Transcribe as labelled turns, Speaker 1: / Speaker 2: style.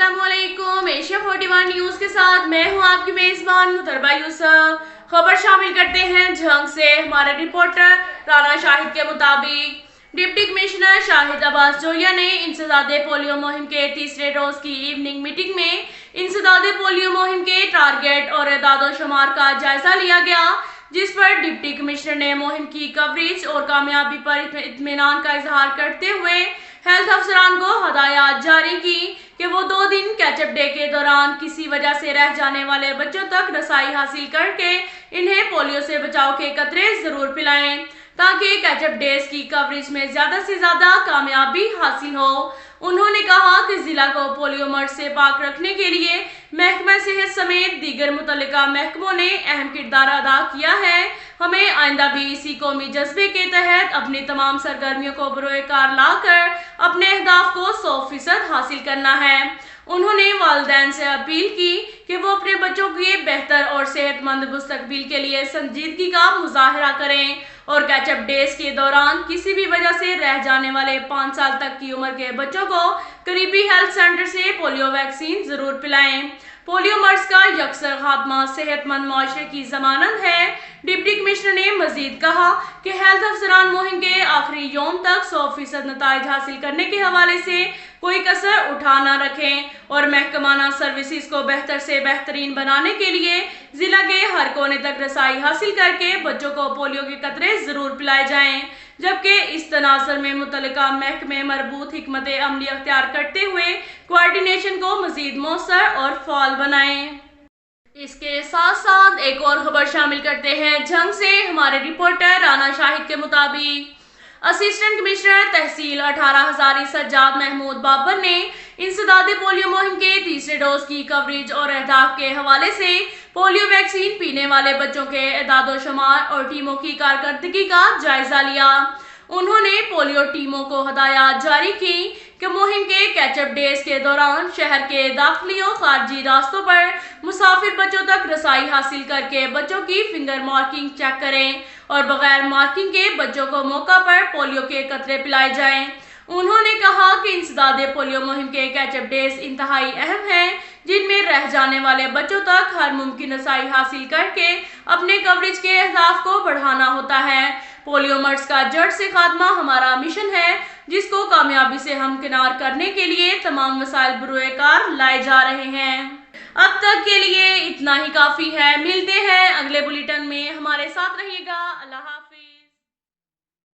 Speaker 1: अस्सलामुअलैकुम। Asia 41 news के साथ मैं हूं आपकी मेजबान मुतरबा यूसुफ। खबर शामिल करते हैं झंग से। हमारे रिपोर्टर राना शाहिद के मुताबिक डिप्टी कमिश्नर शाहिद अब्बास जोया ने इंसदादे पोलियो मुहिम के तीसरे रोज की इवनिंग मीटिंग में इंसदादे पोलियो मुहिम के टारगेट और एदाद-ओ-शुमार का जायजा लिया गया, जिस पर डिप्टी कमिश्नर ने मुहिम की कवरेज और कामयाबी पर इत्मीनान का इजहार करते हुए हेल्थ अफसरान को हदायत जारी की कि वो 2 दिन कैचअप डे के दौरान किसी वजह से रह जाने वाले बच्चों तक रसाई हासिल करके इन्हें पोलियो से बचाव के कतरे जरूर पिलाएं, ताकि कैचअप डेज की कवरेज में ज्यादा से ज्यादा कामयाबी हासिल हो। उन्होंने कहा कि जिला को पोलियो मर्ज से पाक रखने के लिए महकमा सेहत समेत दीगर मुतल्लिका महकमों ने अहम किरदार अदा किया है। हमें आइंदा भी इसी कौमी जज्बे के तहत अपनी तमाम सरगर्मियों को बरोए कार लाकर अपने अहदाफ को 100% हासिल करना है। उन्होंने वालिदैन से अपील की कि वो अपने बच्चों के बेहतर और सेहतमंद मुस्तकबिल के लिए संजीदगी का मुजाहरा करें और कैचअप डेज के दौरान किसी भी वजह से रह जाने वाले 5 साल तक की उम्र के बच्चों को करीबी हेल्थ सेंटर से पोलियो वैक्सीन जरूर पिलाएं। पोलियो मर्ज का यकसर खात्मा सेहतमंद मुआशरे की जमानत है। डिप्टी कमिश्नर ने मजीद कहा कि हेल्थ अफसरान मुहिम के आखिरी यौम तक 100% नताइज हासिल करने के हवाले से कोई कसर उठा न रखें और महकमाना सर्विसेज को बेहतर से बेहतरीन बनाने के लिए जिला के हर कोने तक रसाई हासिल करके बच्चों को पोलियो के कतरे जरूर पिलाए जाएं, जबकि इस तनाज़ुर में मुतल्लिका महकमे मरबूत हिकमत अमली अख्तियार करते हुए कोऑर्डिनेशन को मजीद मौसर और फाल बनाएं। इसके साथ साथ एक और खबर शामिल करते हैं झंग से। हमारे रिपोर्टर राना शाहिद के मुताबिक असिस्टेंट कमिश्नर तहसील 18 हजारी सज्जाद महमूद बाबर ने इंसदादे पोलियो मुहिम के तीसरे डोज की कवरेज और अहदाफ के हवाले से पोलियो वैक्सीन पीने वाले बच्चों के एदाद-ओ-शुमार और टीमों की कारकर्दगी का जायजा लिया। उन्होंने पोलियो टीमों को हदायत जारी की कि मुहिम के कैचअप डेज के दौरान शहर के दाखिली और खारजी रास्तों पर मुसाफिर बच्चों तक रसाई हासिल करके बच्चों की फिंगर मार्किंग चेक करें और बगैर मार्किंग के बच्चों को मौका पर पोलियो के कतरे पिलाए जाएं। उन्होंने कहा कि इंसदादे पोलियो मुहिम के कैचअप डेज इंतहाई अहम हैं, जिनमें रह जाने वाले बच्चों तक हर मुमकिन रसाई हासिल करके अपने कवरेज के अहदाफ को बढ़ाना होता है। पोलियो मर्ज का जड़ से खात्मा हमारा मिशन है, जिसको कामयाबी से हमकिनार करने के लिए तमाम वसाइल बरोए कार लाए जा रहे हैं। अब तक के लिए इतना ही काफी है। मिलते हैं अगले बुलेटिन में, हमारे साथ रहिएगा। अल्लाह हाफिज।